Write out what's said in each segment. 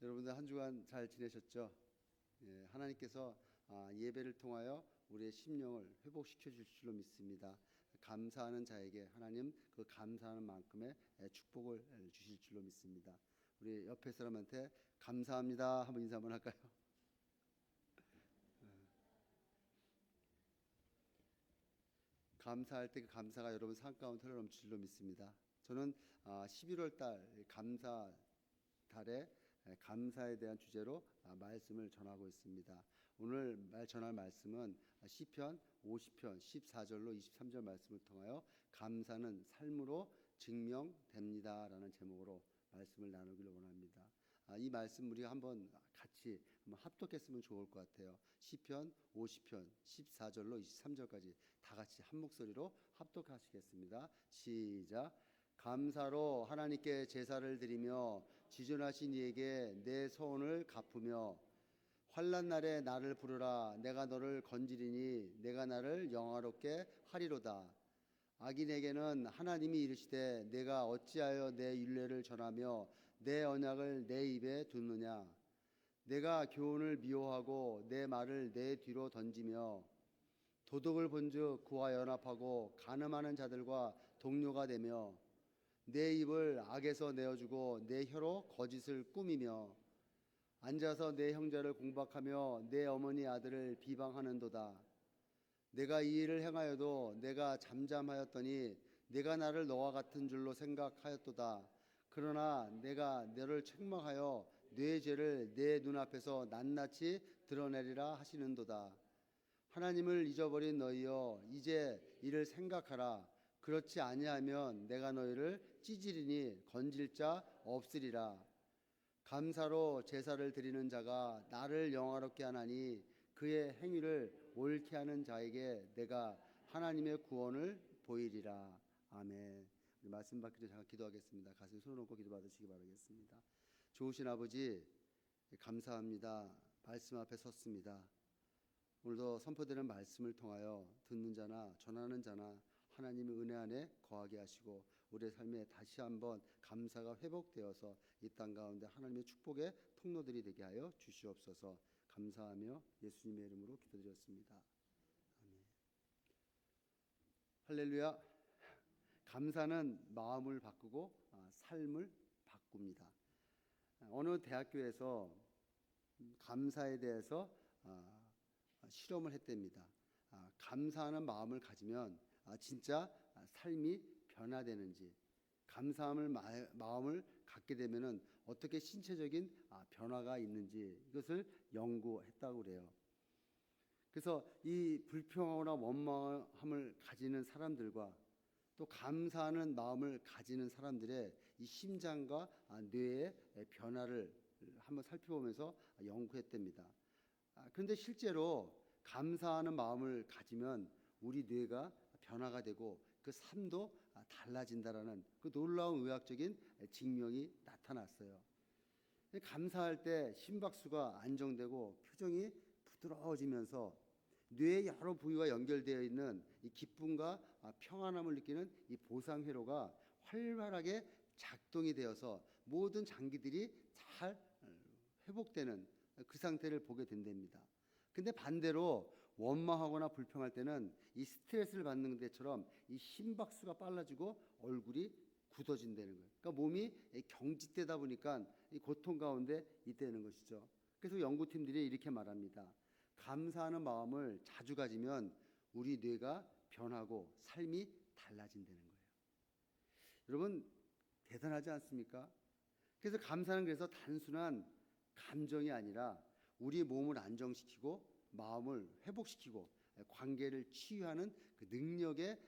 여러분들 한 주간 잘 지내셨죠? 하나님께서 예배를 통하여 우리의 심령을 회복시켜 주실 줄로 믿습니다. 감사하는 자에게 하나님 그 감사하는 만큼의 축복을 주실 줄로 믿습니다. 우리 옆에 사람한테 감사합니다 한번 인사 한번 할까요? 감사할 때 그 감사가 여러분 삶 가운데 흘러넘칠 줄로 믿습니다. 저는 11월 달 감사 달에 감사에 대한 주제로 말씀을 전하고 있습니다. 오늘 전할 말씀은 시편 50편 14절로 23절 말씀을 통하여 감사는 삶으로 증명됩니다라는 제목으로 말씀을 나누기를 원합니다. 이 말씀 우리가 한번 같이 한번 합독했으면 좋을 것 같아요. 시편 50편 14절로 23절까지 다 같이 한 목소리로 합독하시겠습니다. 시작. 감사로 하나님께 제사를 드리며 지존하신 이에게 내 소원을 갚으며 환난 날에 나를 부르라. 내가 너를 건지리니 내가 나를 영화롭게 하리로다. 악인에게는 하나님이 이르시되 내가 어찌하여 내 율례를 전하며 내 언약을 내 입에 두느냐. 내가 교훈을 미워하고 내 말을 내 뒤로 던지며 도덕을 본즉 그와 연합하고 간음하는 자들과 동료가 되며 내 입을 악에서 내어주고 내 혀로 거짓을 꾸미며 앉아서 내 형제를 공박하며 내 어머니 아들을 비방하는도다. 내가 이 일을 행하여도 내가 잠잠하였더니 내가 나를 너와 같은 줄로 생각하였도다. 그러나 내가 너를 책망하여 네 죄를 내 눈앞에서 낱낱이 드러내리라 하시는도다. 하나님을 잊어버린 너희여 이제 이를 생각하라. 그렇지 아니하면 내가 너희를 찌질이니 건질 자 없으리라. 감사로 제사를 드리는 자가 나를 영화롭게 하나니 그의 행위를 옳게 하는 자에게 내가 하나님의 구원을 보이리라. 아멘. 우리 말씀 받기 전에 잠깐 기도하겠습니다. 가슴에 손을 얹고 기도 받으시기 바라겠습니다. 좋으신 아버지 감사합니다. 말씀 앞에 섰습니다. 오늘도 선포되는 말씀을 통하여 듣는 자나 전하는 자나 하나님의 은혜 안에 거하게 하시고 우리의 삶에 다시 한번 감사가 회복되어서 이 땅 가운데 하나님의 축복의 통로들이 되게 하여 주시옵소서. 감사하며 예수님의 이름으로 기도드렸습니다. 아멘. 할렐루야. 감사는 마음을 바꾸고 삶을 바꿉니다. 어느 대학교에서 감사에 대해서 실험을 했답니다. 감사하는 마음을 가지면 진짜 삶이 변화되는지, 감사함을 마음을 갖게 되면은 어떻게 신체적인 변화가 있는지 이것을 연구했다고 그래요. 그래서 이 불평하거나 원망함을 가지는 사람들과 또 감사하는 마음을 가지는 사람들의 이 심장과 뇌의 변화를 한번 살펴보면서 연구했답니다. 그런데 실제로 감사하는 마음을 가지면 우리 뇌가 변화가 되고 그 삶도 달라진다라는 그 놀라운 의학적인 증명이 나타났어요. 감사할 때 심박수가 안정되고 표정이 부드러워지면서 뇌의 여러 부위와 연결되어 있는 이 기쁨과 평안함을 느끼는 이 보상회로가 활발하게 작동이 되어서 모든 장기들이 잘 회복되는 그 상태를 보게 된답니다. 근데 반대로 원망하거나 불평할 때는 이 스트레스를 받는 데처럼 이 심박수가 빨라지고 얼굴이 굳어진다는 거예요. 그러니까 몸이 경직되다 보니까 이 고통 가운데 있다는 것이죠. 그래서 연구팀들이 이렇게 말합니다. 감사하는 마음을 자주 가지면 우리 뇌가 변하고 삶이 달라진다는 거예요. 여러분 대단하지 않습니까? 그래서 감사는 그래서 단순한 감정이 아니라 우리 몸을 안정시키고 마음을 회복시키고 관계를 치유하는 그 능력의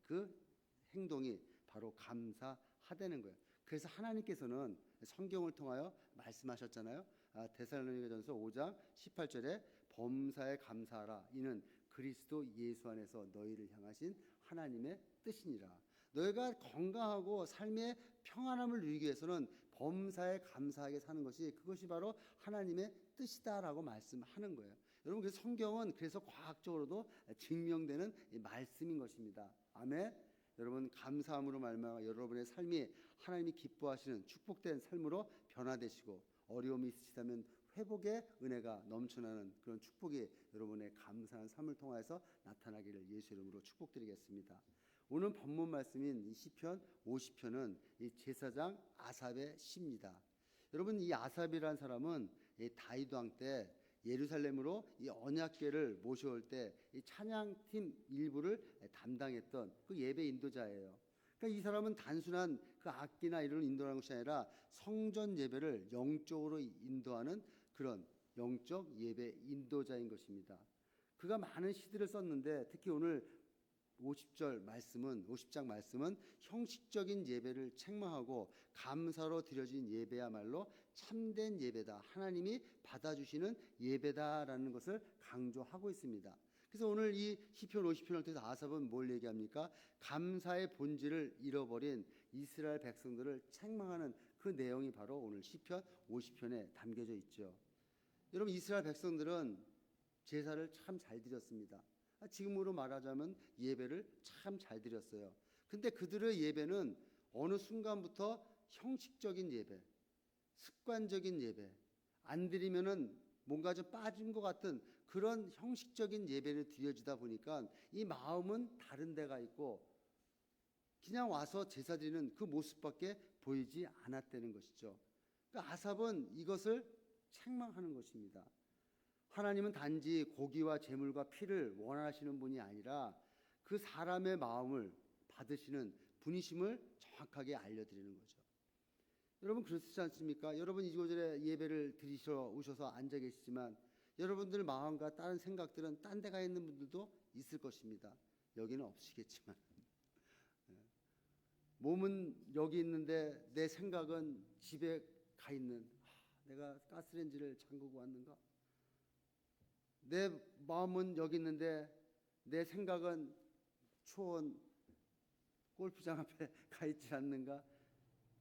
그 행동이 바로 감사하다는 거예요. 그래서 하나님께서는 성경을 통하여 말씀하셨잖아요. 데살로니가전서 5장 18절에 범사에 감사하라. 이는 그리스도 예수 안에서 너희를 향하신 하나님의 뜻이니라. 너희가 건강하고 삶의 평안함을 누리기 위해서는 범사에 감사하게 사는 것이 그것이 바로 하나님의 뜻이다라고 말씀하는 거예요. 여러분 성경은 그래서 과학적으로도 증명되는 말씀인 것입니다. 아멘. 여러분 감사함으로 말미암아 여러분의 삶이 하나님이 기뻐하시는 축복된 삶으로 변화되시고 어려움이 있으시다면 회복의 은혜가 넘쳐나는 그런 축복이 여러분의 감사한 삶을 통해서 나타나기를 예수 이름으로 축복드리겠습니다. 오늘 본문 말씀인 이 시편 50편은 이 제사장 아삽의 시입니다. 여러분 이 아삽이라는 사람은 이 다윗 왕 때 예루살렘으로 이 언약궤를 모셔올 때 이 찬양팀 일부를 담당했던 그 예배 인도자예요. 그러니까 이 사람은 단순한 그 악기나 이런 인도하는 것이 아니라 성전 예배를 영적으로 인도하는 그런 영적 예배 인도자인 것입니다. 그가 많은 시들을 썼는데 특히 오늘 50장 말씀은 형식적인 예배를 책망하고 감사로 드려진 예배야말로 참된 예배다, 하나님이 받아주시는 예배다라는 것을 강조하고 있습니다. 그래서 오늘 이 시편 50편을 통해서 아삽은 뭘 얘기합니까? 감사의 본질을 잃어버린 이스라엘 백성들을 책망하는 그 내용이 바로 오늘 시편 50편에 담겨져 있죠. 여러분 이스라엘 백성들은 제사를 참 잘 드렸습니다. 지금으로 말하자면 예배를 참 잘 드렸어요. 근데 그들의 예배는 어느 순간부터 형식적인 예배, 습관적인 예배, 안 드리면은 뭔가 좀 빠진 것 같은 그런 형식적인 예배를 드려지다 보니까 이 마음은 다른 데가 있고 그냥 와서 제사 드리는 그 모습밖에 보이지 않았다는 것이죠. 그러니까 아삽은 이것을 책망하는 것입니다. 하나님은 단지 고기와 제물과 피를 원하시는 분이 아니라 그 사람의 마음을 받으시는 분이심을 정확하게 알려드리는 거죠. 여러분 그렇지 않습니까? 여러분 이곳에 예배를 드리셔 오셔서 앉아 계시지만 여러분들 마음과 다른 생각들은 딴 데 가 있는 분들도 있을 것입니다. 여기는 없으시겠지만 몸은 여기 있는데 내 생각은 집에 가 있는 내가 가스레인지를 잠그고 왔는가? 내 마음은 여기 있는데 내 생각은 초원 골프장 앞에 가 있지 않는가?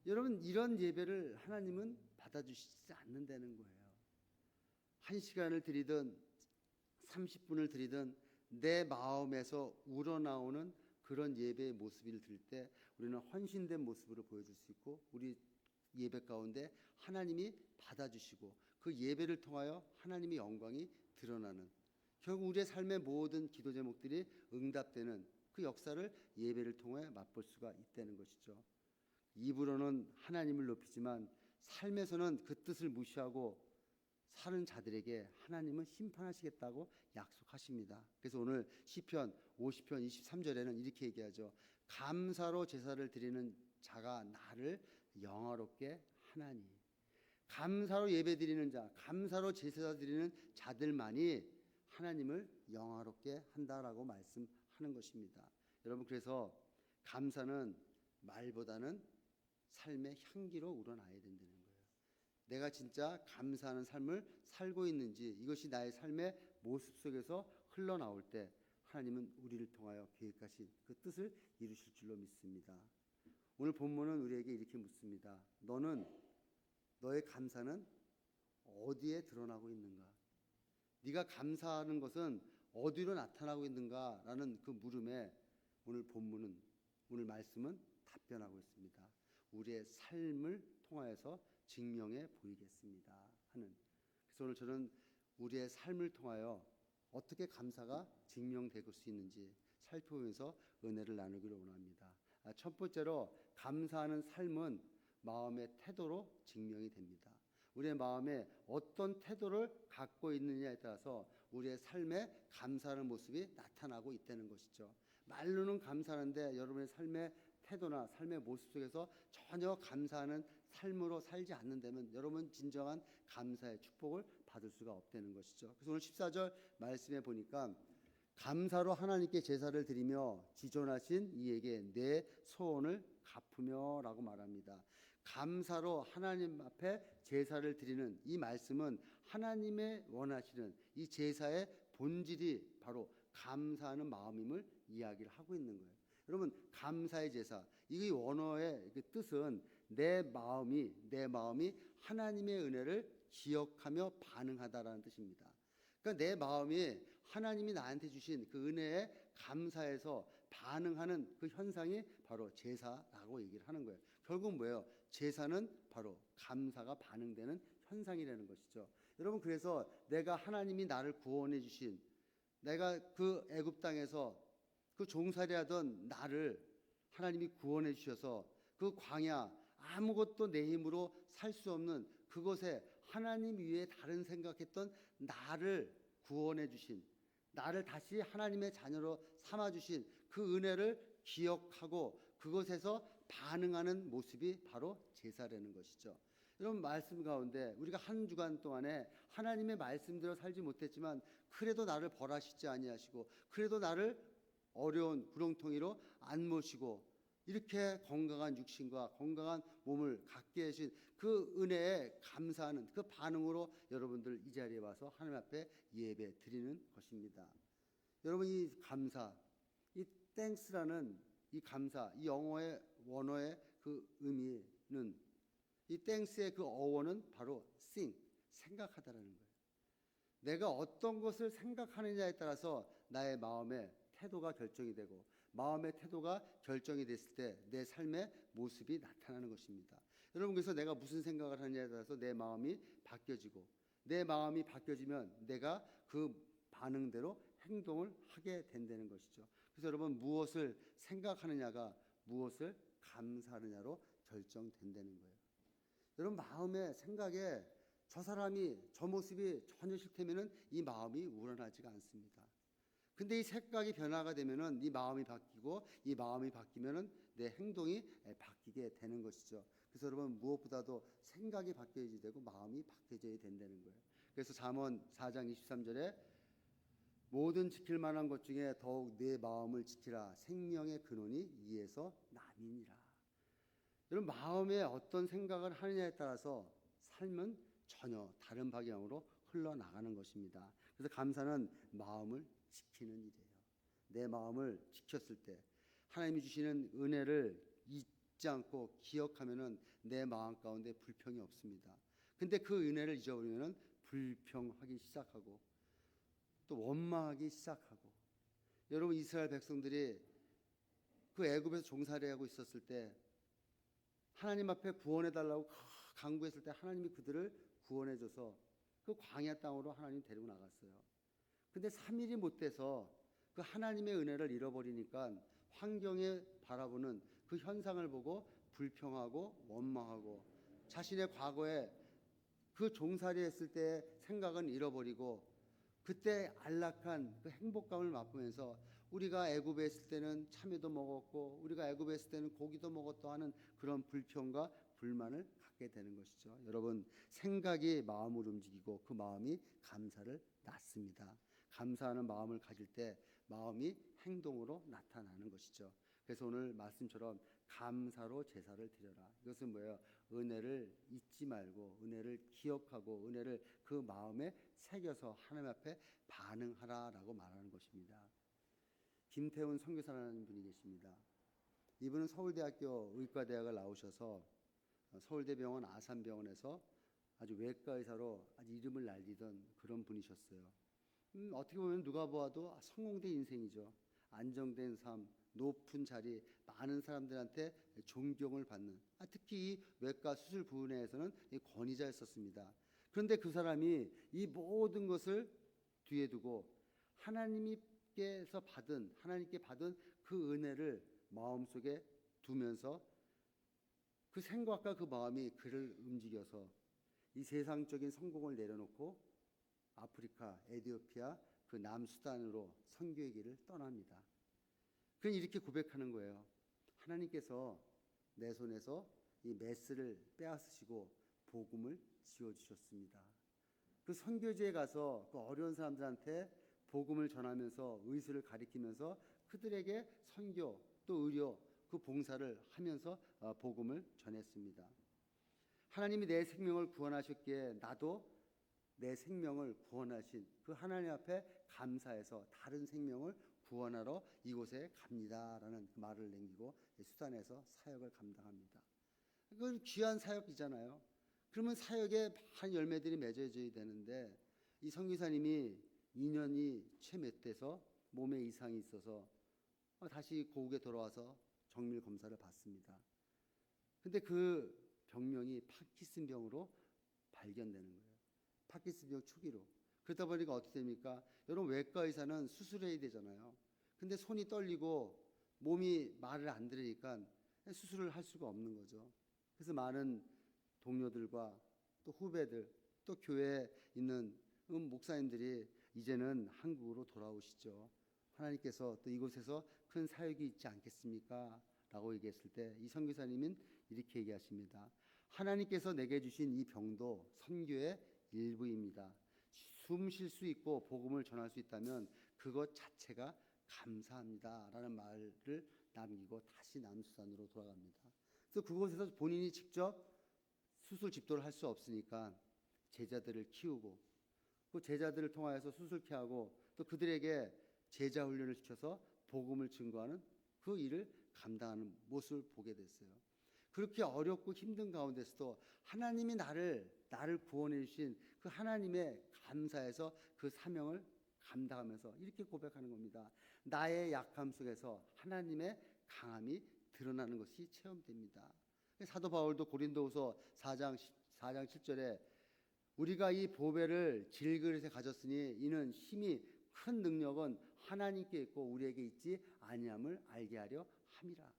여러분 이런 예배를 하나님은 받아주시지 않는다는 거예요. 1시간을 드리든 30분을 드리든 내 마음에서 우러나오는 그런 예배의 모습을 드릴 때 우리는 헌신된 모습으로 보여줄 수 있고 우리 예배 가운데 하나님이 받아주시고 그 예배를 통하여 하나님의 영광이 드러나는 결국 우리의 삶의 모든 기도 제목들이 응답되는 그 역사를 예배를 통해 맛볼 수가 있다는 것이죠. 입으로는 하나님을 높이지만 삶에서는 그 뜻을 무시하고 사는 자들에게 하나님은 심판하시겠다고 약속하십니다. 그래서 오늘 시편 50편 23절에는 이렇게 얘기하죠. 감사로 제사를 드리는 자가 나를 영화롭게 하나니. 감사로 예배드리는 자, 감사로 제사 드리는 자들만이 하나님을 영화롭게 한다라고 말씀하는 것입니다. 여러분 그래서 감사는 말보다는 삶의 향기로 우러나야 된다는 거예요. 내가 진짜 감사하는 삶을 살고 있는지 이것이 나의 삶의 모습 속에서 흘러나올 때 하나님은 우리를 통하여 계획하신 그 뜻을 이루실 줄로 믿습니다. 오늘 본문은 우리에게 이렇게 묻습니다. 너의 감사는 어디에 드러나고 있는가? 네가 감사하는 것은 어디로 나타나고 있는가라는 그 물음에 오늘 말씀은 답변하고 있습니다. 우리의 삶을 통하여서 증명해 보이겠습니다 하는. 그래서 오늘 저는 우리의 삶을 통하여 어떻게 감사가 증명되고 수 있는지 살펴보면서 은혜를 나누기를 원합니다. 첫 번째로 감사하는 삶은 마음의 태도로 증명이 됩니다. 우리의 마음에 어떤 태도를 갖고 있느냐에 따라서 우리의 삶에 감사하는 모습이 나타나고 있다는 것이죠. 말로는 감사하는데 여러분의 삶의 태도나 삶의 모습 속에서 전혀 감사하는 삶으로 살지 않는다면 여러분 진정한 감사의 축복을 받을 수가 없다는 것이죠. 그래서 오늘 14절 말씀에 보니까 감사로 하나님께 제사를 드리며 지존하신 이에게 내 소원을 갚으며 라고 말합니다. 감사로 하나님 앞에 제사를 드리는 이 말씀은 하나님의 원하시는 이 제사의 본질이 바로 감사하는 마음임을 이야기를 하고 있는 거예요. 여러분 감사의 제사 이 원어의 그 뜻은 내 마음이 하나님의 은혜를 기억하며 반응하다라는 뜻입니다. 그러니까 내 마음이 하나님이 나한테 주신 그 은혜에 감사해서 반응하는 그 현상이 바로 제사라고 얘기를 하는 거예요. 결국 뭐예요? 제사는 바로 감사가 반응되는 현상이라는 것이죠. 여러분, 그래서 내가 하나님이 나를 구원해 주신, 내가 그 애굽 땅에서 그 종살이하던 나를 하나님이 구원해 주셔서 그 광야, 아무것도 내 힘으로 살 수 없는 그곳에 하나님 위에 다른 생각했던 나를 구원해 주신, 나를 다시 하나님의 자녀로 삼아 주신 그 은혜를 기억하고 그곳에서 반응하는 모습이 바로 제사라는 것이죠. 여러분, 말씀 가운데 우리가 한 주간 동안에 하나님의 말씀대로 살지 못했지만 그래도 나를 벌하시지 아니하시고 그래도 나를 어려운 구렁텅이로 안 모시고 이렇게 건강한 육신과 건강한 몸을 갖게 해주신 그 은혜에 감사하는 그 반응으로 여러분들 이 자리에 와서 하나님 앞에 예배 드리는 것입니다. 여러분, 이 감사, 이 땡스라는 이 감사, 이 영어의 원어의 그 의미는, 이 땡스의 그 어원은 바로 think, 생각하다라는 거예요. 내가 어떤 것을 생각하느냐에 따라서 나의 마음의 태도가 결정이 되고, 마음의 태도가 결정이 됐을 때 내 삶의 모습이 나타나는 것입니다. 여러분, 그래서 내가 무슨 생각을 하느냐에 따라서 내 마음이 바뀌어지고, 내 마음이 바뀌어지면 내가 그 반응대로 행동을 하게 된다는 것이죠. 그래서 여러분, 무엇을 생각하느냐가 무엇을 감사하느냐로 결정된다는 거예요. 여러분, 마음의 생각에 저 사람이 저 모습이 전혀 싫다면은 이 마음이 우러나지가 않습니다. 근데 이 생각이 변화가 되면은 이 마음이 바뀌고, 이 마음이 바뀌면은 내 행동이 바뀌게 되는 것이죠. 그래서 여러분, 무엇보다도 생각이 바뀌어야 되고 마음이 바뀌어져야 된다는 거예요. 그래서 잠언 4장 23절에 모든 지킬 만한 것 중에 더욱 내 마음을 지키라. 생명의 근원이 이에서 남이니라. 여러분, 마음에 어떤 생각을 하느냐에 따라서 삶은 전혀 다른 방향으로 흘러나가는 것입니다. 그래서 감사는 마음을 지키는 일이에요. 내 마음을 지켰을 때 하나님이 주시는 은혜를 잊지 않고 기억하면은 내 마음 가운데 불평이 없습니다. 근데 그 은혜를 잊어버리면은 불평하기 시작하고 또 원망하기 시작하고. 여러분, 이스라엘 백성들이 그 애굽에서 종살이하고 있었을 때 하나님 앞에 구원해 달라고 간구했을 때 하나님이 그들을 구원해 줘서 그 광야 땅으로 하나님 데리고 나갔어요. 근데 3일이 못 돼서 그 하나님의 은혜를 잃어버리니까 환경에 바라보는 그 현상을 보고 불평하고 원망하고 자신의 과거에 그 종살이 했을 때의 생각은 잃어버리고 그때 안락한 그 행복감을 맛보면서 우리가 애굽에 있을 때는 참외도 먹었고 우리가 애굽에 있을 때는 고기도 먹었다 하는 그런 불평과 불만을 갖게 되는 것이죠. 여러분, 생각이 마음을 움직이고 그 마음이 감사를 낳습니다. 감사하는 마음을 가질 때 마음이 행동으로 나타나는 것이죠. 그래서 오늘 말씀처럼 감사로 제사를 드려라. 이것은 뭐예요? 은혜를 잊지 말고 은혜를 기억하고 은혜를 그 마음에 새겨서 하나님 앞에 반응하라라고 말하는 것입니다. 김태훈 선교사라는 분이 계십니다. 이분은 서울대학교 의과대학을 나오셔서 서울대병원 아산병원에서 아주 외과 의사로 아주 이름을 날리던 그런 분이셨어요. 어떻게 보면 누가 보아도 성공된 인생이죠. 안정된 삶, 높은 자리, 많은 사람들한테 존경을 받는, 특히 이 외과 수술 부분에서는 권위자였었습니다. 그런데 그 사람이 이 모든 것을 뒤에 두고 하나님께 받은 그 은혜를 마음속에 두면서 그 생각과 그 마음이 그를 움직여서 이 세상적인 성공을 내려놓고 아프리카, 에티오피아, 그 남수단으로 선교의 길을 떠납니다. 그는 이렇게 고백하는 거예요. 하나님께서 내 손에서 이 메스를 빼앗으시고 복음을 지어주셨습니다. 그 선교지에 가서 그 어려운 사람들한테 복음을 전하면서 의술을 가리키면서 그들에게 선교 또 의료 그 봉사를 하면서 복음을 전했습니다. 하나님이 내 생명을 구원하셨기에 나도 내 생명을 구원하신 그 하나님 앞에 감사해서 다른 생명을 구원하러 이곳에 갑니다라는 말을 남기고 수단에서 사역을 감당합니다. 그건 귀한 사역이잖아요. 그러면 사역에 많은 열매들이 맺어져야 되는데 이 선교사님이 2년이 채 몇 돼서 몸에 이상이 있어서 다시 고국에 돌아와서 정밀 검사를 받습니다. 근데 그 병명이 파킨슨병으로 발견되는 거예요. 파킨슨병 초기로. 그러다 보니까 어떻게 됩니까? 여러분, 외과 의사는 수술해야 되잖아요. 근데 손이 떨리고 몸이 말을 안 들으니까 수술을 할 수가 없는 거죠. 그래서 많은 동료들과 또 후배들, 또 교회에 있는 목사님들이 이제는 한국으로 돌아오시죠. 하나님께서 또 이곳에서 큰 사역이 있지 않겠습니까? 라고 얘기했을 때 이 선교사님은 이렇게 얘기하십니다. 하나님께서 내게 주신 이 병도 선교의 일부입니다. 숨 쉴 수 있고 복음을 전할 수 있다면 그것 자체가 감사합니다 라는 말을 남기고 다시 남수산으로 돌아갑니다. 그래서 그곳에서 본인이 직접 수술 집도를 할 수 없으니까 제자들을 키우고 그 제자들을 통하여서 수술케 하고 또 그들에게 제자 훈련을 시켜서 복음을 증거하는 그 일을 감당하는 모습을 보게 됐어요. 그렇게 어렵고 힘든 가운데서도 하나님이 나를 구원해 주신 그 하나님의 감사에서 그 사명을 감당하면서 이렇게 고백하는 겁니다. 나의 약함 속에서 하나님의 강함이 드러나는 것이 체험됩니다. 사도 바울도 고린도후서 4장 7절에 우리가 이 보배를 질그릇에 가졌으니 이는 힘이 큰 능력은 하나님께 있고 우리에게 있지 아니함을 알게 하려 함이라.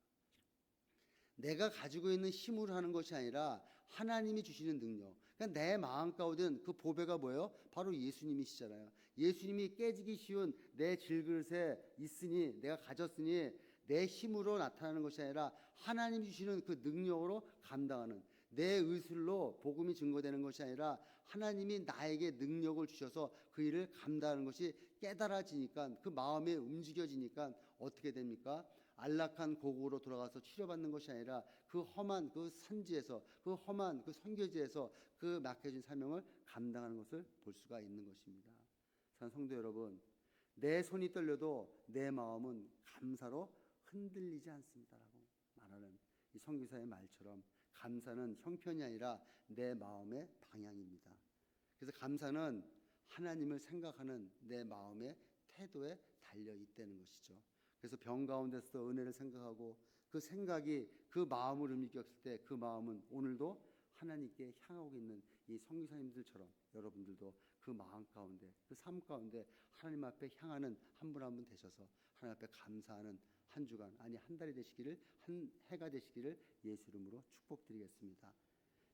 내가 가지고 있는 힘으로 하는 것이 아니라 하나님이 주시는 능력. 그러니까 내 마음 가운데는 그 보배가 뭐예요? 바로 예수님이시잖아요. 예수님이 깨지기 쉬운 내 질그릇에 있으니 내가 가졌으니 내 힘으로 나타나는 것이 아니라 하나님이 주시는 그 능력으로 감당하는 내 의술로 복음이 증거되는 것이 아니라 하나님이 나에게 능력을 주셔서 그 일을 감당하는 것이 깨달아지니까 그 마음에 움직여지니까 어떻게 됩니까? 안락한 고국으로 돌아가서 치료받는 것이 아니라 그 험한 그 산지에서 그 험한 그 선교지에서 그 맡겨진 사명을 감당하는 것을 볼 수가 있는 것입니다. 사랑하는 성도 여러분, 내 손이 떨려도 내 마음은 감사로 흔들리지 않습니다라고 말하는 이 선교사의 말처럼 감사는 형편이 아니라 내 마음의 방향입니다. 그래서 감사는 하나님을 생각하는 내 마음의 태도에 달려 있다는 것이죠. 그래서 병 가운데서 은혜를 생각하고 그 생각이 그 마음을 움직였을 때 그 마음은 오늘도 하나님께 향하고 있는 이 선교사님들처럼 여러분들도 그 마음 가운데 그 삶 가운데 하나님 앞에 향하는 한 분 한 분 되셔서 하나님 앞에 감사하는 한 주간 아니 한 달이 되시기를 한 해가 되시기를 예수 이름으로 축복드리겠습니다.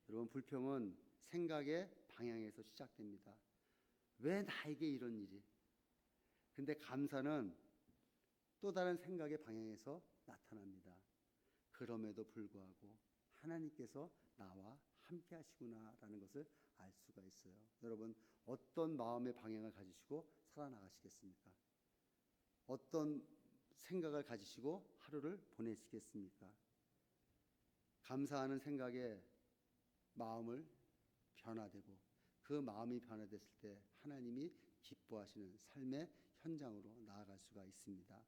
여러분, 불평은 생각의 방향에서 시작됩니다. 왜 나에게 이런 일이? 근데 감사는 또 다른 생각의 방향에서 나타납니다. 그럼에도 불구하고 하나님께서 나와 함께 하시구나라는 것을 알 수가 있어요. 여러분, 어떤 마음의 방향을 가지시고 살아나가시겠습니까? 어떤 생각을 가지시고 하루를 보내시겠습니까? 감사하는 생각에 마음을 변화되고 그 마음이 변화됐을 때 하나님이 기뻐하시는 삶의 현장으로 나아갈 수가 있습니다.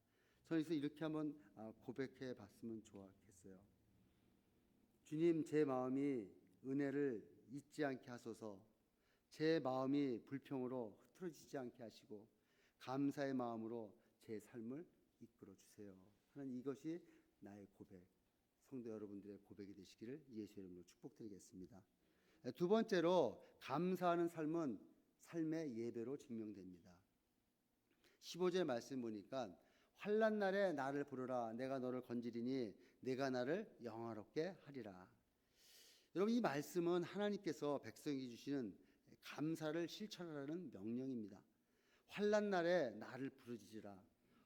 저는 그래서 이렇게 한번 고백해 봤으면 좋았겠어요. 주님, 제 마음이 은혜를 잊지 않게 하소서. 제 마음이 불평으로 흐트러지지 않게 하시고 감사의 마음으로 제 삶을 이끌어 주세요 하는 이것이 나의 고백, 성도 여러분들의 고백이 되시기를 예수 이름으로 축복드리겠습니다. 두 번째로 감사하는 삶은 삶의 예배로 증명됩니다. 15절 말씀 보니까 환난 날에 나를 부르라 내가 너를 건지리니 내가 나를 영화롭게 하리라. 여러분, 이 말씀은 하나님께서 백성에게 주시는 감사를 실천하라는 명령입니다. 환난 날에 나를 부르짖으라.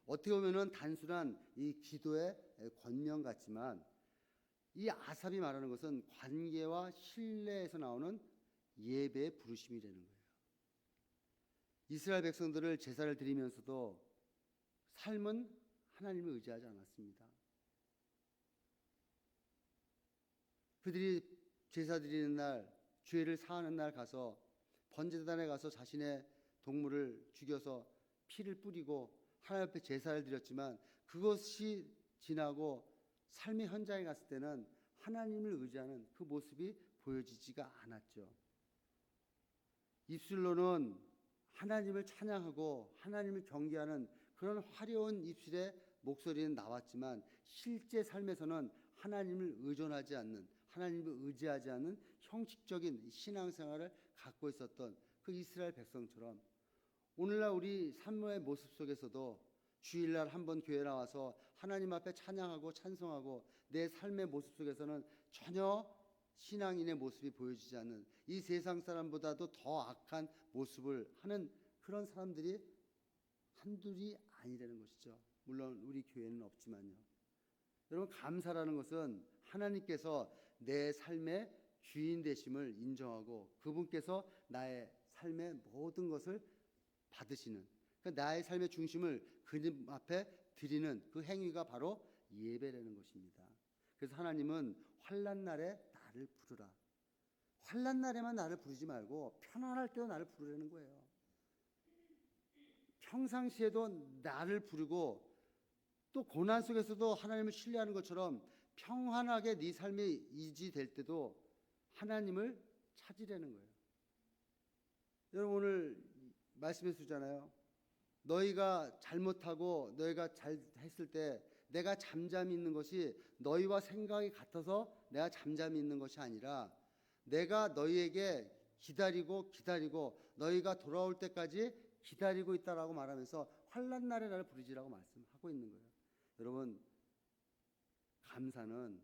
어떻게 보면은 단순한 이 기도의 권면 같지만 이 아삽이 말하는 것은 관계와 신뢰에서 나오는 예배의 부르심이 되는 거예요. 이스라엘 백성들을 제사를 드리면서도 삶은 하나님을 의지하지 않았습니다. 그들이 제사 드리는 날, 죄를 사하는 날 가서 번제단에 가서 자신의 동물을 죽여서 피를 뿌리고 하나님 앞에 제사를 드렸지만 그것이 지나고 삶의 현장에 갔을 때는 하나님을 의지하는 그 모습이 보여지지가 않았죠. 입술로는 하나님을 찬양하고 하나님을 경배하는 그런 화려한 입술의 목소리는 나왔지만 실제 삶에서는 하나님을 의존하지 않는, 하나님을 의지하지 않는 형식적인 신앙생활을 갖고 있었던 그 이스라엘 백성처럼 오늘날 우리 삶의 모습 속에서도 주일날 한번 교회 나와서 하나님 앞에 찬양하고 찬송하고 내 삶의 모습 속에서는 전혀 신앙인의 모습이 보여지지 않는, 이 세상 사람보다도 더 악한 모습을 하는 그런 사람들이 한둘이 아니라는 것이죠. 물론 우리 교회는 없지만요. 여러분, 감사라는 것은 하나님께서 내 삶의 주인 되심을 인정하고 그분께서 나의 삶의 모든 것을 받으시는, 그러니까 나의 삶의 중심을 그님 앞에 드리는 그 행위가 바로 예배라는 것입니다. 그래서 하나님은 환난 날에 나를 부르라. 환난 날에만 나를 부르지 말고 편안할 때도 나를 부르라는 거예요. 평상시에도 나를 부르고 또 고난 속에서도 하나님을 신뢰하는 것처럼 평안하게 네 삶이 유지될 때도 하나님을 찾으라는 거예요. 여러분, 오늘 말씀해 주잖아요. 너희가 잘못하고 너희가 잘했을 때 내가 잠잠히 있는 것이 너희와 생각이 같아서 내가 잠잠히 있는 것이 아니라 내가 너희에게 기다리고 너희가 돌아올 때까지 기다리고 있다라고 말하면서 환난 날에 나를 부르지라고 말씀하고 있는 거예요. 여러분, 감사는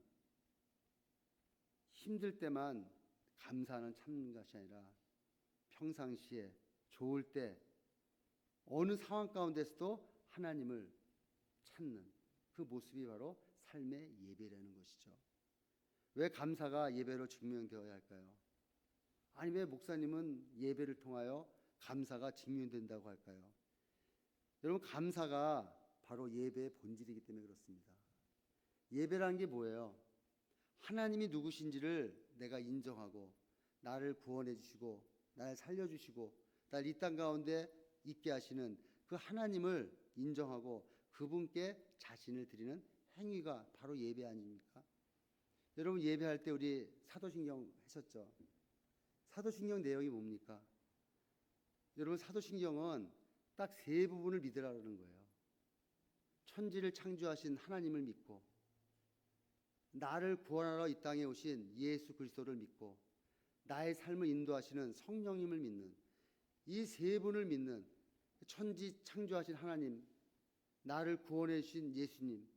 힘들 때만 감사는 참는 것이 아니라 평상시에 좋을 때 어느 상황 가운데서도 하나님을 찾는 그 모습이 바로 삶의 예배라는 것이죠. 왜 감사가 예배로 증명되어야 할까요? 아니, 왜 목사님은 예배를 통하여 감사가 증명된다고 할까요? 여러분, 감사가 바로 예배의 본질이기 때문에 그렇습니다. 예배라는 게 뭐예요? 하나님이 누구신지를 내가 인정하고 나를 구원해 주시고 나를 살려주시고 나를 이 땅 가운데 있게 하시는 그 하나님을 인정하고 그분께 자신을 드리는 행위가 바로 예배 아닙니까? 여러분, 예배할 때 우리 사도신경 하셨죠? 사도신경 내용이 뭡니까? 여러분, 사도신경은 딱 세 부분을 믿으라는 거예요. 천지를 창조하신 하나님을 믿고, 나를 구원하러 이 땅에 오신 예수 그리스도를 믿고, 나의 삶을 인도하시는 성령님을 믿는, 이 세 분을 믿는 천지 창조하신 하나님, 나를 구원해 주신 예수님,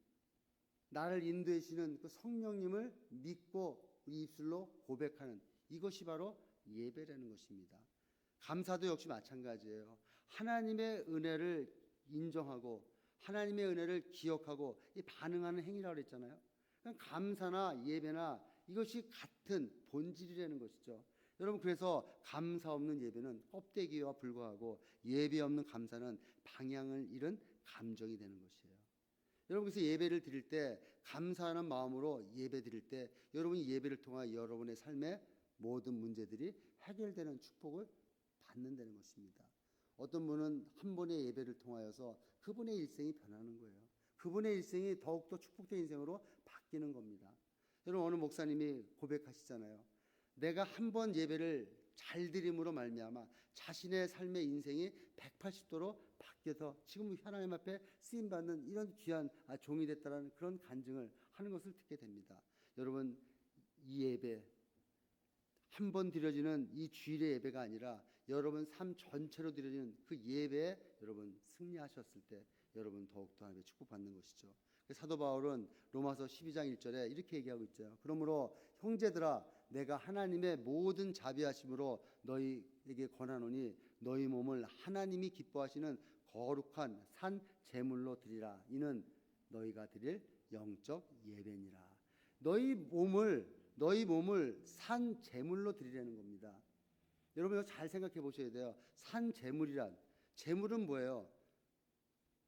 나를 인도해 주시는 그 성령님을 믿고 우리 입술로 고백하는, 이것이 바로 예배라는 것입니다. 감사도 역시 마찬가지예요. 하나님의 은혜를 인정하고 하나님의 은혜를 기억하고 이 반응하는 행위라고 그랬잖아요. 감사나 예배나 이것이 같은 본질이라는 것이죠. 여러분, 그래서 감사 없는 예배는 껍데기와 불과하고 예배 없는 감사는 방향을 잃은 감정이 되는 것이에요. 여러분, 그래서 예배를 드릴 때 감사하는 마음으로 예배 드릴 때 여러분이 예배를 통하여 여러분의 삶의 모든 문제들이 해결되는 축복을 받는다는 것입니다. 어떤 분은 한 번의 예배를 통하여서 그분의 일생이 변하는 거예요. 그분의 일생이 더욱더 축복된 인생으로 바뀌는 겁니다. 여러분, 어느 목사님이 고백하시잖아요. 내가 한 번 예배를 잘 드림으로 말미암아 자신의 삶의 인생이 180도로 바뀌어서 지금 하나님 앞에 쓰임받는 이런 귀한 종이 됐다는 그런 간증을 하는 것을 듣게 됩니다. 여러분, 이 예배 한 번 드려지는 이 주일의 예배가 아니라 여러분 삶 전체로 드려지는 그 예배에 여러분 승리하셨을 때 여러분 더욱더 하나님의 축복받는 것이죠. 사도 바울은 로마서 12장 1절에 이렇게 얘기하고 있죠. 그러므로 형제들아, 내가 하나님의 모든 자비하심으로 너희에게 권하노니 너희 몸을 하나님이 기뻐하시는 거룩한 산 제물로 드리라. 이는 너희가 드릴 영적 예배니라. 너희 몸을 산 제물로 드리라는 겁니다. 여러분, 이거 잘 생각해 보셔야 돼요. 산 제물이란, 제물은 뭐예요?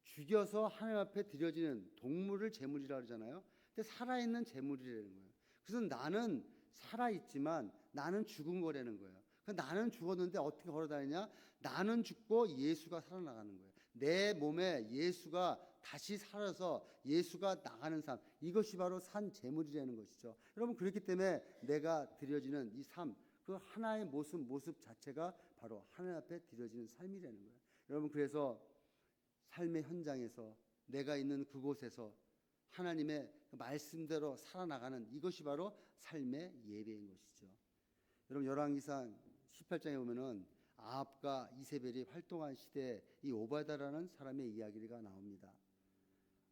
죽여서 하나님 앞에 드려지는 동물을 제물이라고 그러잖아요. 근데 살아있는 제물이라는 거예요. 그래서 나는 살아있지만 나는 죽은 거라는 거예요. 나는 죽었는데 어떻게 걸어다니냐? 나는 죽고 예수가 살아나가는 거예요. 내 몸에 예수가 다시 살아서 예수가 나가는 삶, 이것이 바로 산 제물이라는 것이죠. 여러분, 그렇기 때문에 내가 드려지는 이 삶, 그 하나의 모습 자체가 바로 하나님 앞에 드려지는 삶이라는 거예요. 여러분, 그래서 삶의 현장에서 내가 있는 그곳에서 하나님의 말씀대로 살아나가는 이것이 바로 삶의 예배인 것이죠. 여러분 열왕기상 18장에 보면은 아합과 이세벨이 활동한 시대에 이 오바다라는 사람의 이야기가 나옵니다.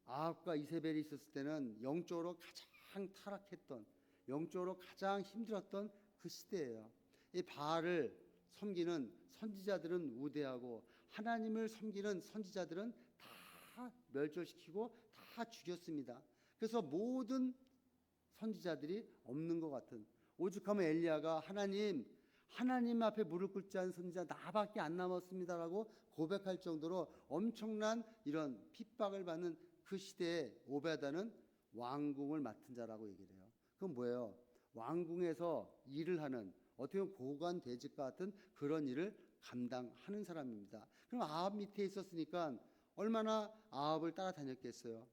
아합과 이세벨이 있었을 때는 영적으로 가장 타락했던, 영적으로 가장 힘들었던 그 시대예요. 이 바알을 섬기는 선지자들은 우대하고 하나님을 섬기는 선지자들은 다 멸절시키고 다 죽였습니다. 그래서 모든 선지자들이 없는 것 같은, 오죽하면 엘리야가 하나님 앞에 무릎 꿇지 않은 선지자 나밖에 안 남았습니다라고 고백할 정도로 엄청난 이런 핍박을 받는 그 시대에 오베다는 왕궁을 맡은 자라고 얘기를 해요. 그건 뭐예요? 왕궁에서 일을 하는, 어떻게 보면 고관 대직과 같은 그런 일을 감당하는 사람입니다. 그럼 아합 밑에 있었으니까 얼마나 아합을 따라다녔겠어요.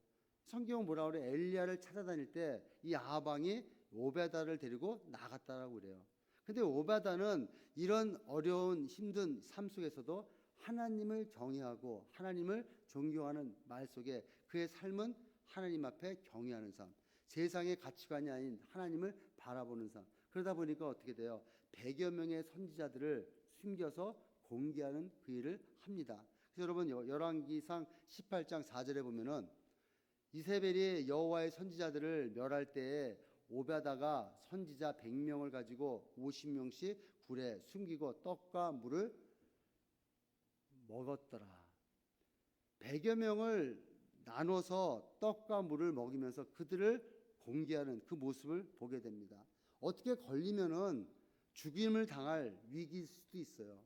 성경은 뭐라 그래? 엘리야를 찾아다닐 때 이 아합 왕이 오베다를 데리고 나갔다라고 그래요. 근데 오베다는 이런 어려운 힘든 삶 속에서도 하나님을 경외하고 하나님을 존경하는 말 속에 그의 삶은 하나님 앞에 경외하는 삶, 세상의 가치관이 아닌 하나님을 바라보는 삶. 그러다 보니까 어떻게 돼요? 100여 명의 선지자들을 숨겨서 공개하는 그 일을 합니다. 그래서 여러분 열왕기상 18장 4절에 보면은 이세벨이 여호와의 선지자들을 멸할 때에 오베다가 선지자 100명을 가지고 50명씩 굴에 숨기고 떡과 물을 먹었더라. 100여 명을 나눠서 떡과 물을 먹이면서 그들을 공개하는 그 모습을 보게 됩니다. 어떻게 걸리면은 죽임을 당할 위기일 수도 있어요.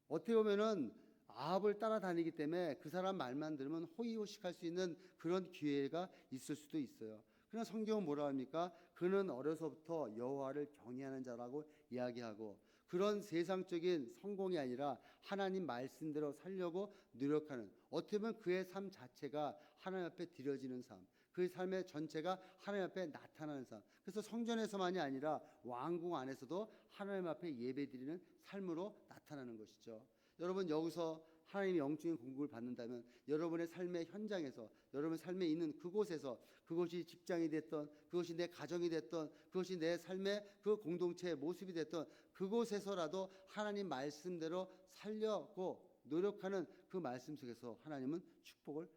어떻게 보면은 아합을 따라다니기 때문에 그 사람 말만 들으면 호의호식할 수 있는 그런 기회가 있을 수도 있어요. 그러나 성경은 뭐라 합니까? 그는 어려서부터 여호와를 경외하는 자라고 이야기하고 그런 세상적인 성공이 아니라 하나님 말씀대로 살려고 노력하는, 어떻게 보면 그의 삶 자체가 하나님 앞에 드려지는 삶, 그의 삶의 전체가 하나님 앞에 나타나는 삶. 그래서 성전에서만이 아니라 왕궁 안에서도 하나님 앞에 예배드리는 삶으로 나타나는 것이죠. 여러분 여기서 하나님의 영적인 공급을 받는다면 여러분의 삶의 현장에서, 여러분 삶에 있는 그곳에서, 그것이 직장이 됐던, 그것이 내 가정이 됐던, 그것이 내 삶의 그 공동체의 모습이 됐던 그곳에서라도 하나님 말씀대로 살려고 노력하는 그 말씀 속에서 하나님은 축복을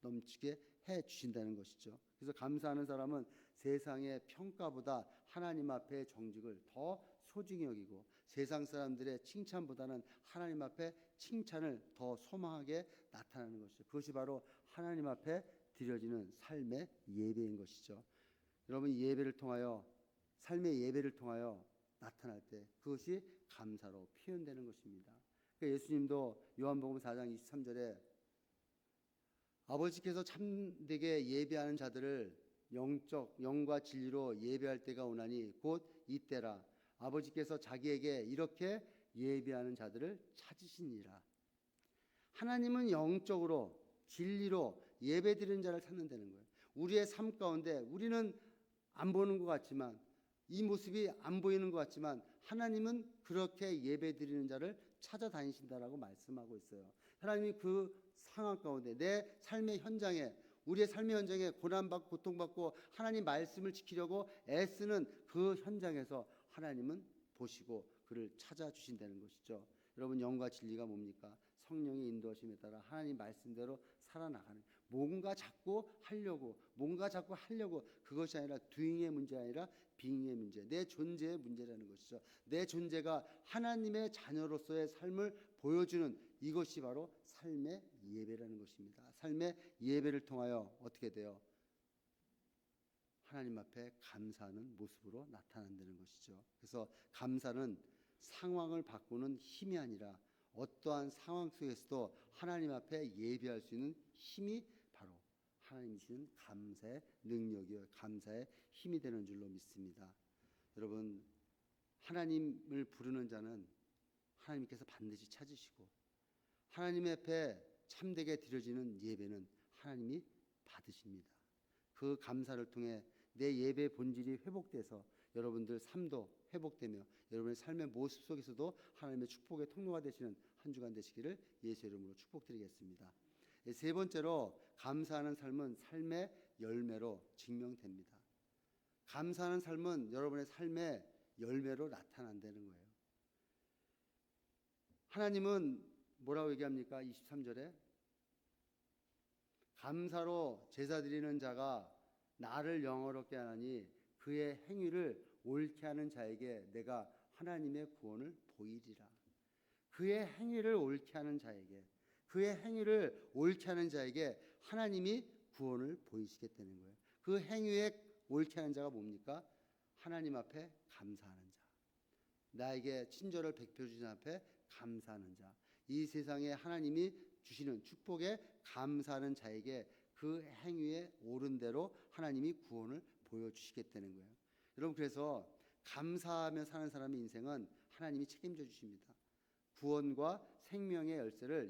넘치게 해 주신다는 것이죠. 그래서 감사하는 사람은 세상의 평가보다 하나님 앞의 정직을 더 소중히 여기고 세상 사람들의 칭찬보다는 하나님 앞에 칭찬을 더 소망하게 나타나는 것이죠. 그것이 바로 하나님 앞에 드려지는 삶의 예배인 것이죠. 여러분 예배를 통하여, 삶의 예배를 통하여 나타날 때 그것이 감사로 표현되는 것입니다. 그러니까 예수님도 요한복음 4장 23절에 아버지께서 참되게 예배하는 자들을 영과 진리로 예배할 때가 오나니 곧 이때라. 아버지께서 자기에게 이렇게 예배하는 자들을 찾으시니라. 하나님은 영적으로 진리로 예배드리는 자를 찾는다는 거예요. 우리의 삶 가운데 우리는 안 보는 것 같지만, 이 모습이 안 보이는 것 같지만 하나님은 그렇게 예배드리는 자를 찾아다니신다라고 말씀하고 있어요. 하나님이 그 상황 가운데 내 삶의 현장에, 우리의 삶의 현장에 고난받고 고통받고 하나님 말씀을 지키려고 애쓰는 그 현장에서 하나님은 보시고 그를 찾아주신다는 것이죠. 여러분 영과 진리가 뭡니까? 성령의 인도하심에 따라 하나님 말씀대로 살아나가는, 뭔가 자꾸 하려고 그것이 아니라 doing의 문제가 아니라 being의 문제, 내 존재의 문제라는 것이죠. 내 존재가 하나님의 자녀로서의 삶을 보여주는 이것이 바로 삶의 예배라는 것입니다. 삶의 예배를 통하여 어떻게 돼요? 하나님 앞에 감사하는 모습으로 나타난다는 것이죠. 그래서 감사는 상황을 바꾸는 힘이 아니라 어떠한 상황 속에서도 하나님 앞에 예배할 수 있는 힘이 바로 하나님이 주신 감사의 능력이요, 감사의 힘이 되는 줄로 믿습니다. 여러분 하나님을 부르는 자는 하나님께서 반드시 찾으시고 하나님 앞에 참되게 드려지는 예배는 하나님이 받으십니다. 그 감사를 통해 내 예배의 본질이 회복돼서 여러분들 삶도 회복되며 여러분의 삶의 모습 속에서도 하나님의 축복의 통로가 되시는 한 주간 되시기를 예수 이름으로 축복드리겠습니다. 세 번째로 감사하는 삶은 삶의 열매로 증명됩니다. 감사하는 삶은 여러분의 삶의 열매로 나타난다는 거예요. 하나님은 뭐라고 얘기합니까? 23절에 감사로 제사 드리는 자가 나를 영화롭게 하나니 그의 행위를 옳게 하는 자에게 내가 하나님의 구원을 보이리라. 그의 행위를 옳게 하는 자에게, 그의 행위를 옳게 하는 자에게 하나님이 구원을 보이시겠다는 거예요. 그 행위에 옳게 하는 자가 뭡니까? 하나님 앞에 감사하는 자, 나에게 친절을 베풀어 주신 앞에 감사하는 자, 이 세상에 하나님이 주시는 축복에 감사하는 자에게 그 행위에 옳은 대로 하나님이 구원을 보여주시겠다는 거예요. 여러분, 그래서 감사하며 사는 사람의 인생은 하나님이 책임져 주십니다. 구원과 생명의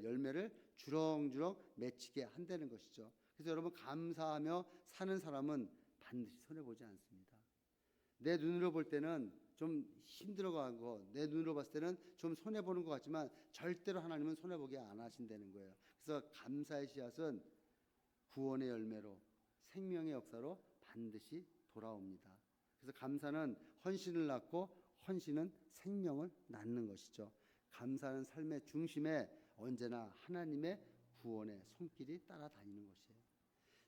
열매를 주렁주렁 맺히게 한다는 것이죠. 그래서 여러분, 감사하며 사는 사람은 반드시 손해보지 않습니다. 내 눈으로 볼 때는 좀 힘들어가고 내 눈으로 봤을 때는 좀 손해보는 것 같지만 절대로 하나님은 손해보게 안 하신다는 거예요. 그래서 감사의 씨앗은 구원의 열매로 생명의 역사로 반드시 돌아옵니다. 그래서 감사는 헌신을 낳고 헌신은 생명을 낳는 것이죠. 감사는 삶의 중심에 언제나 하나님의 구원의 손길이 따라다니는 것이에요.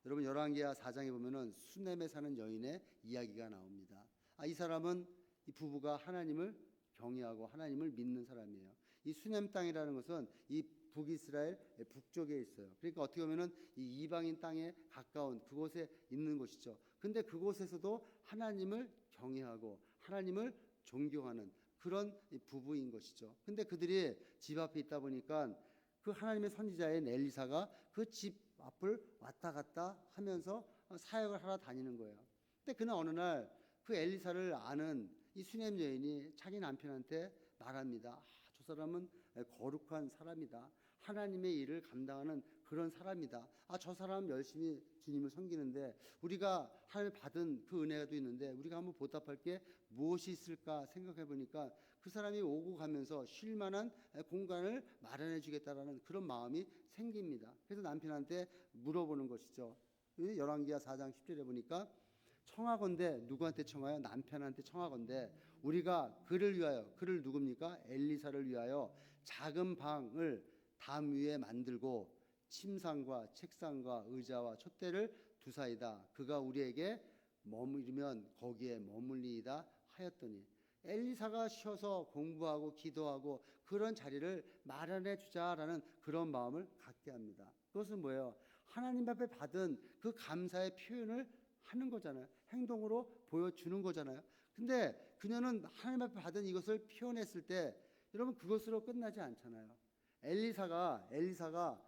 여러분, 열왕기하 4장에 보면은 수넴에 사는 여인의 이야기가 나옵니다. 이 사람은, 이 부부가 하나님을 경외하고 하나님을 믿는 사람이에요. 이 수넴 땅이라는 것은 이 북이스라엘 북쪽에 있어요. 그러니까 어떻게 보면은 이 이방인 땅에 가까운 그곳에 있는 곳이죠. 근데 그곳에서도 하나님을 경외하고 하나님을 존경하는 그런 부부인 것이죠. 근데 그들이 집 앞에 있다 보니까 그 하나님의 선지자인 엘리사가 그 집 앞을 왔다 갔다 하면서 사역을 하러 다니는 거예요. 근데 그날 어느 날 그 엘리사를 아는 이 수넴 여인이 자기 남편한테 말합니다. 저 사람은 거룩한 사람이다. 하나님의 일을 감당하는 그런 사람이다. 저 사람 열심히 주님을 섬기는데 우리가 하나님 받은 그 은혜가 있는데 우리가 한번 보답할 게 무엇이 있을까 생각해 보니까 그 사람이 오고 가면서 쉴 만한 공간을 마련해 주겠다라는 그런 마음이 생깁니다. 그래서 남편한테 물어보는 것이죠. 열왕기하 4장 10절에 보니까 청하건대, 누구한테 청하여? 남편한테 청하건대 우리가 그를 위하여, 그를 누굽니까? 엘리사를 위하여 작은 방을 담 위에 만들고 침상과 책상과 의자와 촛대를 두사이다. 그가 우리에게 머무르면 거기에 머물리이다 하였더니, 엘리사가 쉬어서 공부하고 기도하고 그런 자리를 마련해 주자라는 그런 마음을 갖게 합니다. 그것은 뭐예요? 하나님 앞에 받은 그 감사의 표현을 하는 거잖아요. 행동으로 보여주는 거잖아요. 근데 그녀는 하나님 앞에 받은 이것을 표현했을 때 여러분, 그것으로 끝나지 않잖아요. 엘리사가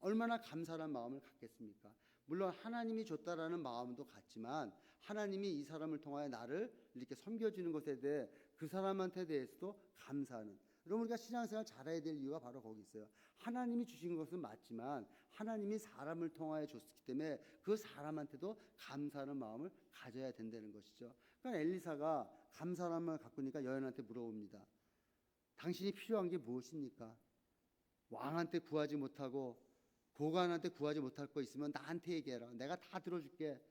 얼마나 감사한 마음을 갖겠습니까? 물론 하나님이 줬다라는 마음도 갖지만 하나님이 이 사람을 통하여 나를 이렇게 섬겨주는 것에 대해 그 사람한테 대해서도 감사하는, 여러분, 우리가 신앙생활 잘해야 될 이유가 바로 거기 있어요. 하나님이 주신 것은 맞지만 하나님이 사람을 통하여 줬기 때문에 그 사람한테도 감사하는 마음을 가져야 된다는 것이죠. 그러니까 엘리사가 감사한 마음을 갖고 있으니까 여인한테 물어봅니다. 당신이 필요한 게 무엇입니까? 왕한테 구하지 못하고 고관한테 구하지 못할 거 있으면 나한테 얘기해라. 내가 다 들어줄게.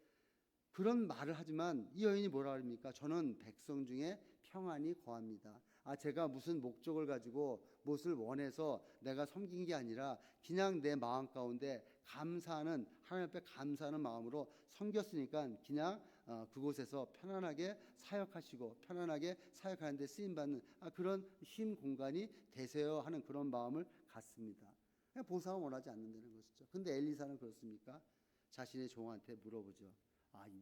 그런 말을 하지만 이 여인이 뭐라 합니까? 저는 백성 중에 평안히 거합니다. 제가 무슨 목적을 가지고 무엇을 원해서 내가 섬긴 게 아니라 그냥 내 마음 가운데 감사하는, 하나님 앞에 감사하는 마음으로 섬겼으니까 그냥 그곳에서 편안하게 사역하시고 편안하게 사역하는 데 쓰임받는 그런 쉼 공간이 되세요 하는 그런 마음을 갖습니다. 보상을 원하지 않는다는 것이죠. 근데 엘리사는 그렇습니까? 자신의 종한테 물어보죠.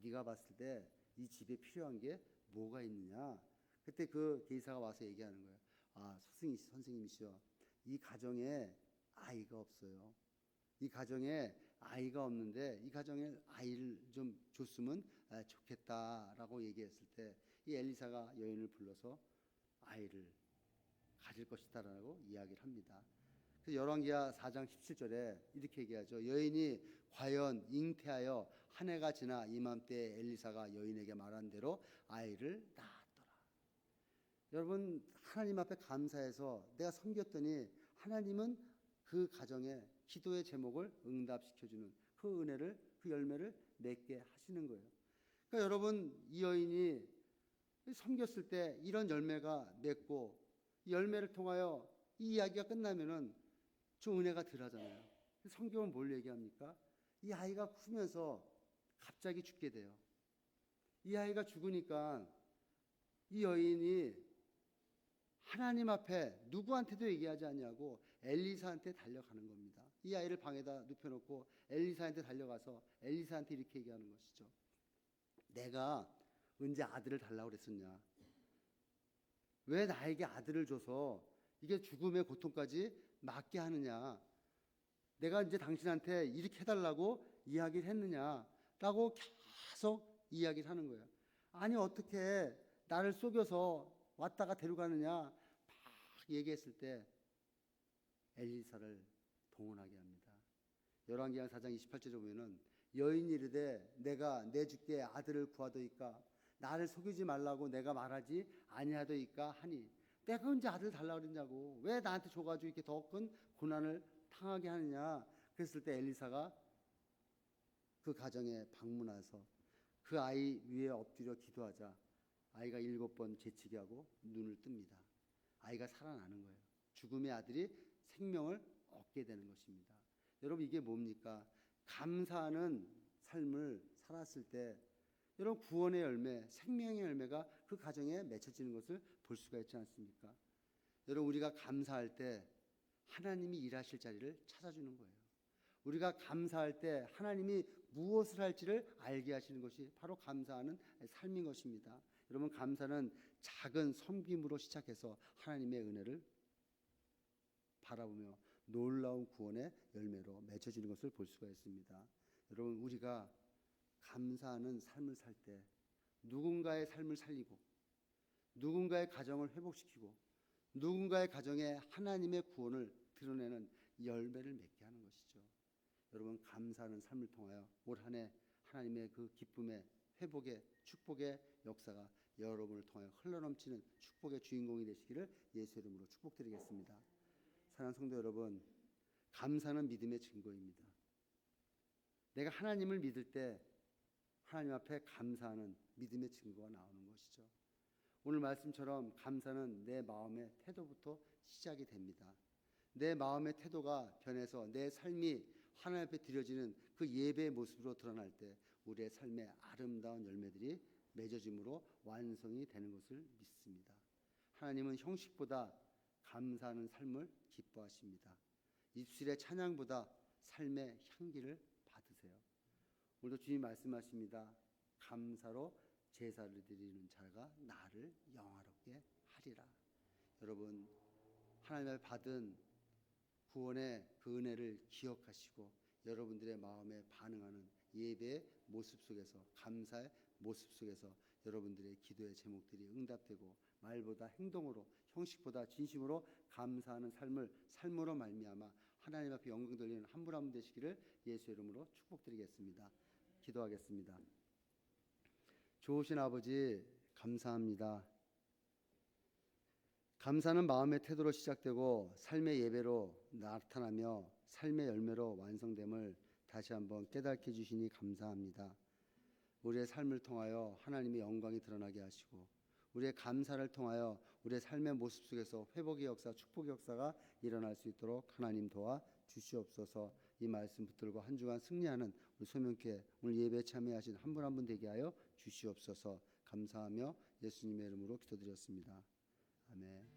네가 봤을 때 이 집에 필요한 게 뭐가 있느냐? 그때 그 계사가 와서 얘기하는 거예요. 선생님이시여, 이 가정에 아이가 없어요. 이 가정에 아이가 없는데 이 가정에 아이를 좀 줬으면 좋겠다라고 얘기했을 때 이 엘리사가 여인을 불러서 아이를 가질 것이다라고 이야기를 합니다. 그래서 열왕기하 4장 17절에 이렇게 얘기하죠. 여인이 과연 잉태하여 한 해가 지나 이맘때 엘리사가 여인에게 말한 대로 아이를 낳았더라. 여러분, 하나님 앞에 감사해서 내가 섬겼더니 하나님은 그 가정에 기도의 제목을 응답시켜주는 그 은혜를, 그 열매를 맺게 하시는 거예요. 그러니까 여러분, 이 여인이 섬겼을 때 이런 열매가 맺고, 이 열매를 통하여 이 이야기가 끝나면은 좀 은혜가 덜하잖아요. 성경은 뭘 얘기합니까? 이 아이가 크면서 갑자기 죽게 돼요. 이 아이가 죽으니까 이 여인이 하나님 앞에 누구한테도 얘기하지 않냐고 엘리사한테 달려가는 겁니다. 이 아이를 방에다 눕혀놓고 엘리사한테 달려가서 엘리사한테 이렇게 얘기하는 것이죠. 내가 언제 아들을 달라고 그랬었냐? 왜 나에게 아들을 줘서 이게 죽음의 고통까지 맞게 하느냐? 내가 이제 당신한테 이렇게 해달라고 이야기를 했느냐라고 계속 이야기를 하는 거예요. 아니 어떻게 나를 속여서 왔다가 데려가느냐 막 얘기했을 때 엘리사를 동원하게 합니다. 열왕기상 4장 28절에 보면은 여인이 이르되 내가 내 주께 아들을 구하더이까 나를 속이지 말라고 내가 말하지 아니하더이까 하니 내가 언제 아들 달라고 그랬냐고 왜 나한테 줘가지고 이렇게 더 큰 고난을 당하게 하느냐. 그랬을 때 엘리사가 그 가정에 방문해서 그 아이 위에 엎드려 기도하자 아이가 7번 재치기 하고 눈을 뜹니다. 아이가 살아나는 거예요. 죽음의 아들이 생명을 얻게 되는 것입니다. 여러분 이게 뭡니까? 감사하는 삶을 살았을 때 여러분 구원의 열매, 생명의 열매가 그 가정에 맺혀지는 것을 볼 수가 있지 않습니까? 여러분 우리가 감사할 때 하나님이 일하실 자리를 찾아주는 거예요. 우리가 감사할 때 하나님이 무엇을 할지를 알게 하시는 것이 바로 감사하는 삶인 것입니다. 여러분 감사는 작은 섬김으로 시작해서 하나님의 은혜를 바라보며 놀라운 구원의 열매로 맺혀지는 것을 볼 수가 있습니다. 여러분 우리가 감사하는 삶을 살 때 누군가의 삶을 살리고 누군가의 가정을 회복시키고 누군가의 가정에 하나님의 구원을 드러내는 열매를 맺게 하는 것이죠. 여러분 감사하는 삶을 통하여 올 한 해 하나님의 그 기쁨의 회복의 축복의 역사가 여러분을 통하여 흘러넘치는 축복의 주인공이 되시기를 예수 이름으로 축복드리겠습니다. 사랑하는 성도 여러분, 감사는 믿음의 증거입니다. 내가 하나님을 믿을 때 하나님 앞에 감사하는 믿음의 증거가 나오는 것이죠. 오늘 말씀처럼 감사는 내 마음의 태도부터 시작이 됩니다. 내 마음의 태도가 변해서 내 삶이 하나님 앞에 드려지는 그 예배의 모습으로 드러날 때 우리의 삶의 아름다운 열매들이 맺어짐으로 완성이 되는 것을 믿습니다. 하나님은 형식보다 감사하는 삶을 기뻐하십니다. 입술의 찬양보다 삶의 향기를 받으세요. 오늘도 주님 말씀하십니다. 감사로 제사를 드리는 자가 나를 영화롭게 하리라. 여러분 하나님을 받은 구원의 그 은혜를 기억하시고 여러분들의 마음에 반응하는 예배의 모습 속에서 감사의 모습 속에서 여러분들의 기도의 제목들이 응답되고 말보다 행동으로 형식보다 진심으로 감사하는 삶으로 말미암아 하나님 앞에 영광 돌리는 한 분 한 분 되시기를 예수 이름으로 축복드리겠습니다. 기도하겠습니다. 좋으신 아버지 감사합니다. 감사는 마음의 태도로 시작되고 삶의 예배로 나타나며 삶의 열매로 완성됨을 다시 한번 깨닫게 해주시니 감사합니다. 우리의 삶을 통하여 하나님의 영광이 드러나게 하시고 우리의 감사를 통하여 우리의 삶의 모습 속에서 회복의 역사, 축복의 역사가 일어날 수 있도록 하나님 도와 주시옵소서. 이 말씀 붙들고 한 주간 승리하는 우리 소명교회 오늘 예배에 참여하신 한 분 한 분 되게 하여 주시옵소서. 감사하며 예수님의 이름으로 기도드렸습니다. 아멘.